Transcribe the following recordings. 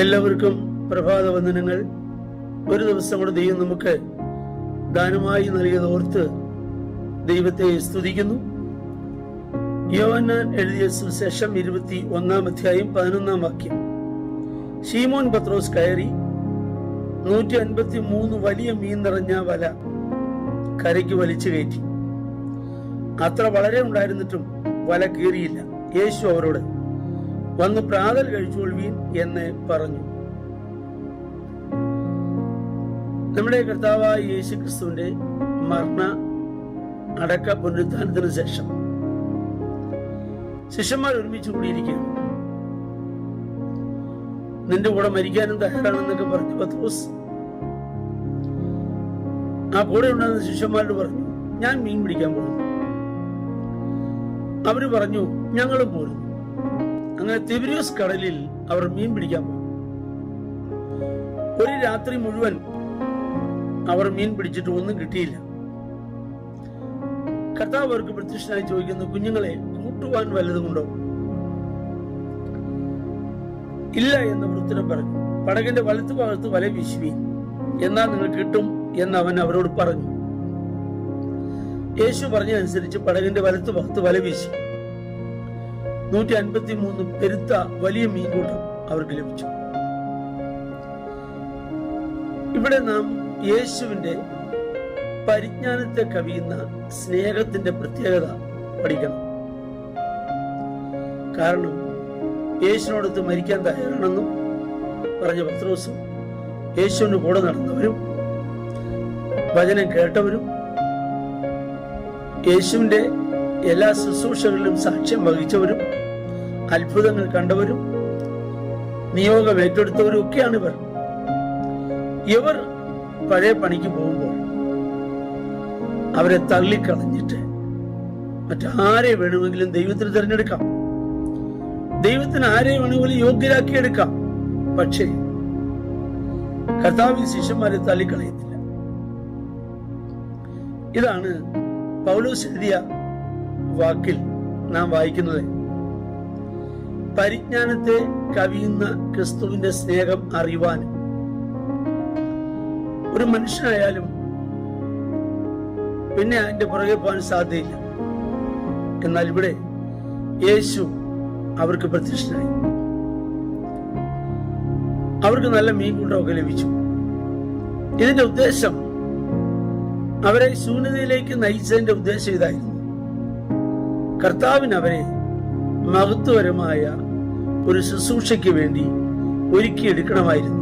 എല്ലാവർക്കും പ്രഭാത വന്ദനങ്ങൾ. ഒരു ദിവസം കൂടെ ദൈവം നമുക്ക് ദാനമായി നൽകിയത് ഓർത്ത് ദൈവത്തെ സ്തുതിക്കുന്നു. യോഹന്നാൻ എഴുതിയ സുവിശേഷം 21 അധ്യായം 11 വാക്യം. ശീമോൻ പത്രോസ് കയറി 153 വലിയ മീൻ നിറഞ്ഞ വല കരയ്ക്ക് വലിച്ചു കയറ്റി. അത്ര വളരെ ഉണ്ടായിരുന്നിട്ടും വല കീറിയില്ല. യേശു അവരോട്, വന്ന് പ്രാതൽ കഴിച്ചുകൊള്ളുവീൻ എന്ന് പറഞ്ഞു. നമ്മുടെ കർത്താവായ യേശു ക്രിസ്തുവിന്റെ മരണ അടക്ക പുനരുത്ഥാനത്തിന് ശേഷം ശിഷ്യന്മാർ ഒരുമിച്ച് കൂടിയിരിക്കുകയാണ്. നിന്റെ കൂടെ മരിക്കാനും തയ്യാറാണെന്നൊക്കെ പറഞ്ഞു പത്രോസ് ആ കൂടെ ഉണ്ടാകുന്ന ശിഷ്യന്മാരോട് പറഞ്ഞു, ഞാൻ മീൻ പിടിക്കാൻ പോകുന്നു. അവര് പറഞ്ഞു, ഞങ്ങളും പോരുന്നു. അങ്ങനെ തിബിരിയോസ് കടലിൽ അവർ മീൻ പിടിക്കാൻ പോകും. ഒരു രാത്രി മുഴുവൻ അവർ മീൻ പിടിച്ചിട്ട് ഒന്നും കിട്ടിയില്ല. കർത്താവ് അവർക്ക് പ്രത്യക്ഷനായി ചോദിക്കുന്നു, കുഞ്ഞുങ്ങളെ, കൂട്ടുവാൻ വല്ലതുമുണ്ടോ? ഇല്ല എന്നവർ ഉത്തരം പറഞ്ഞു. പടകിന്റെ വലത്തു ഭാഗത്ത് വല വീശുവീൻ, എന്നാൽ നിങ്ങൾ കിട്ടും എന്ന് അവൻ അവരോട് പറഞ്ഞു. യേശു പറഞ്ഞതനുസരിച്ച് പടകിന്റെ വലത്തു ഭാഗത്ത് വല വീശി 153 പെരുത്ത വലിയ മീൻകൂട്ടം അവർക്ക് ലഭിച്ചു. ഇവിടെ നാം യേശുവിന്റെ പരിജ്ഞാനത്തെ കവിയുന്ന സ്നേഹത്തിന്റെ പ്രത്യേകത പഠിക്കണം. കാരണം യേശുവിനോടൊത്ത് മരിക്കാൻ തയ്യാറാണെന്നും പറഞ്ഞ പത്രോസും യേശുവിന് കൂടെ നടന്നവരും വചനം കേട്ടവരും യേശുവിന്റെ എല്ലാ ശുശ്രൂഷകളിലും സാക്ഷ്യം വഹിച്ചവരും അത്ഭുതങ്ങൾ കണ്ടവരും നിയോഗം ഏറ്റെടുത്തവരും ഒക്കെയാണ് ഇവർ. ഇവർ പഴയ പണിക്ക് പോകുമ്പോൾ അവരെ തള്ളിക്കളഞ്ഞിട്ട് മറ്റാരെ വേണമെങ്കിലും ദൈവത്തിന് തിരഞ്ഞെടുക്കാം. ദൈവത്തിന് ആരെ വേണമെങ്കിലും യോഗ്യരാക്കിയെടുക്കാം. പക്ഷേ കർത്താവിൻ ശിഷ്യന്മാരെ തള്ളിക്കളയുന്നില്ല. ഇതാണ് പൗലോസ് എഴുതിയ വാക്കിൽ നാം വായിക്കുന്നത്. പരിജ്ഞാനത്തെ കവിയുന്ന ക്രിസ്തുവിന്റെ സ്നേഹം അറിയുവാൻ ഒരു മനുഷ്യനായാലും പിന്നെ അതിന്റെ പുറകെ പോകാൻ സാധ്യതയില്ല. എന്നാൽ ഇവിടെ യേശു അവർക്ക് പ്രത്യക്ഷനായി. അവർക്ക് നല്ല മീൻകൂട്ടമൊക്കെ ലഭിച്ചു. ഇതിന്റെ ഉദ്ദേശം, അവരെ ശൂന്യതയിലേക്ക് നയിച്ചതിന്റെ ഉദ്ദേശം ഇതായിരുന്നു. കർത്താവിന് അവരെ മഹത്വപരമായ ഒരു ശുശ്രൂഷയ്ക്ക് വേണ്ടി ഒരുക്കിയെടുക്കണമായിരുന്നു.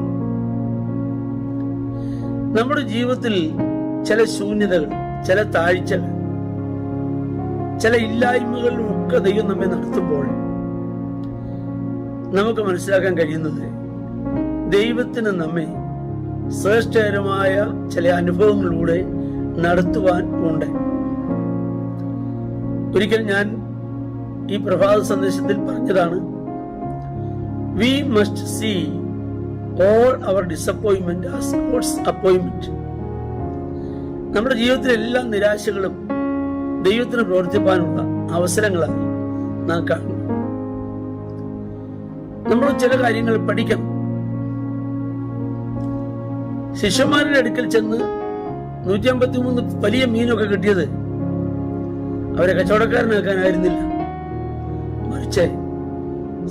നമ്മുടെ ജീവിതത്തിൽ ചില ശൂന്യതകൾ, ചില താഴ്ചകൾ, ചില ഇല്ലായ്മകളിലും ഒക്കെ ദൈവം നമ്മെ നടത്തുമ്പോൾ നമുക്ക് മനസ്സിലാക്കാൻ കഴിയുന്നത് ദൈവത്തിന് നമ്മെ ശ്രേഷ്ഠകരമായ ചില അനുഭവങ്ങളിലൂടെ നടത്തുവാൻ ഉണ്ട്. ഒരിക്കൽ ഞാൻ ഈ പ്രഭാത സന്ദേശത്തിൽ പറഞ്ഞതാണ്, we must see all our disappointment as God's appointment. നമ്മുടെ ജീവിതത്തിലെ എല്ലാ നിരാശകളും ദൈവത്തിന് പ്രവർത്തിപ്പാനുള്ള അവസരങ്ങളായി നാം കാണുന്നു. നമ്മൾ ചില കാര്യങ്ങൾ പഠിക്കണം. ശിഷ്യന്മാരുടെ അടുക്കൽ ചെന്ന് 153 വലിയ മീനൊക്കെ കിട്ടിയത് അവരെ കച്ചവടക്കാരനാക്കാനായിരുന്നില്ല, മറിച്ച്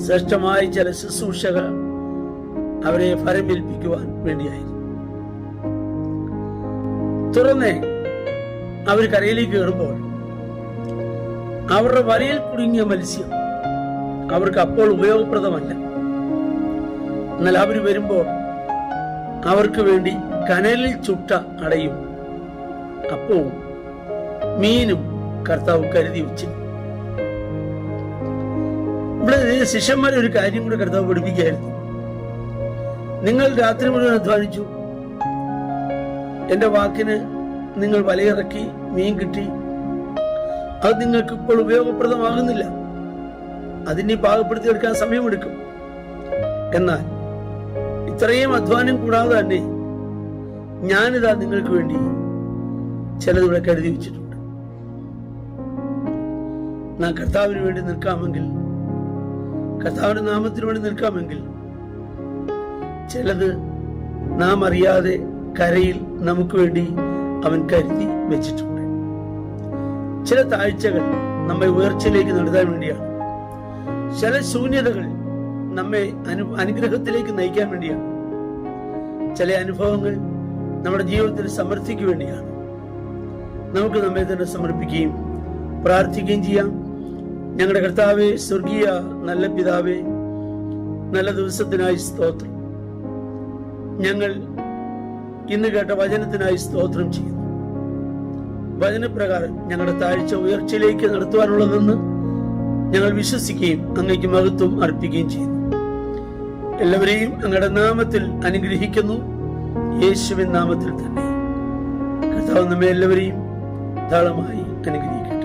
ശ്രേഷ്ഠമായ ചില ശുശ്രൂഷകൾ അവരെ ഫലമേൽപ്പിക്കുവാൻ വേണ്ടിയായിരുന്നു. തുടർന്ന് അവർ കരയിലേക്ക് കയറുമ്പോൾ അവരുടെ വലയിൽ കുടുങ്ങിയ മത്സ്യം അവർക്ക് അപ്പോൾ ഉപയോഗപ്രദമല്ല. എന്നാൽ അവർ വരുമ്പോൾ അവർക്ക് വേണ്ടി കനലിൽ ചുട്ട അടയും അപ്പവും മീനും കർത്താവ് കരുതി വെച്ചു. ഇവിടെ ശിഷ്യന്മാരെ ഒരു കാര്യം കൂടെ കർത്താവ് പഠിപ്പിക്കുകയായിരുന്നു. നിങ്ങൾ രാത്രി മുഴുവൻ അധ്വാനിച്ചു, എന്റെ വാക്കിന് നിങ്ങൾ വലയിറക്കി, മീൻ കിട്ടി. അത് നിങ്ങൾക്ക് ഇപ്പോൾ ഉപയോഗപ്രദമാകുന്നില്ല. അതിനെ പാകപ്പെടുത്തിയെടുക്കാൻ സമയമെടുക്കും. എന്നാൽ ഇത്രയും അധ്വാനം കൂടാതെ തന്നെ ഞാനിതാ നിങ്ങൾക്ക് വേണ്ടി ചിലതിവിടെ കരുതി വെച്ചിട്ടുണ്ട്. നാം കർത്താവിന് വേണ്ടി നിൽക്കാമെങ്കിൽ, കർത്താവിന്റെ നാമത്തിന് വേണ്ടി നിൽക്കാമെങ്കിൽ ചിലത് നാം അറിയാതെ കരയിൽ നമുക്ക് വേണ്ടി അവൻ കരുതി വെച്ചിട്ടുണ്ട്. ചില താഴ്ചകൾ നമ്മെ ഉയർച്ചയിലേക്ക് നടത്താൻ വേണ്ടിയാണ്. ചില ശൂന്യതകൾ നമ്മെ അനുഗ്രഹത്തിലേക്ക് നയിക്കാൻ വേണ്ടിയാണ്. ചില അനുഭവങ്ങൾ നമ്മുടെ ജീവിതത്തിൽ സമൃദ്ധിക്ക് വേണ്ടിയാണ്. നമുക്ക് നമ്മെ തന്നെ സമർപ്പിക്കുകയും പ്രാർത്ഥിക്കുകയും ചെയ്യാം. ഞങ്ങളുടെ കർത്താവേ, സ്വർഗീയ നല്ല പിതാവേ, നല്ല ദിവസത്തിനായി സ്തോത്രം. ഞങ്ങൾ ഇന്ന് കേട്ട വചനത്തിനായി സ്തോത്രം ചെയ്യുന്നു. വചനപ്രകാരം ഞങ്ങളുടെ താഴ്ച ഉയർച്ചയിലേക്ക് നടത്തുവാനുള്ളതെന്ന് ഞങ്ങൾ വിശ്വസിക്കുകയും അങ്ങേക്ക് മഹത്വം അർപ്പിക്കുകയും ചെയ്യുന്നു. എല്ലാവരെയും അങ്ങയുടെ നാമത്തിൽ അനുഗ്രഹിക്കുന്നു, യേശുവിൻ നാമത്തിൽ തന്നെ. കർത്താവ് നമ്മെ എല്ലാവരെയും ധാരാളമായി അനുഗ്രഹിക്കുന്നു.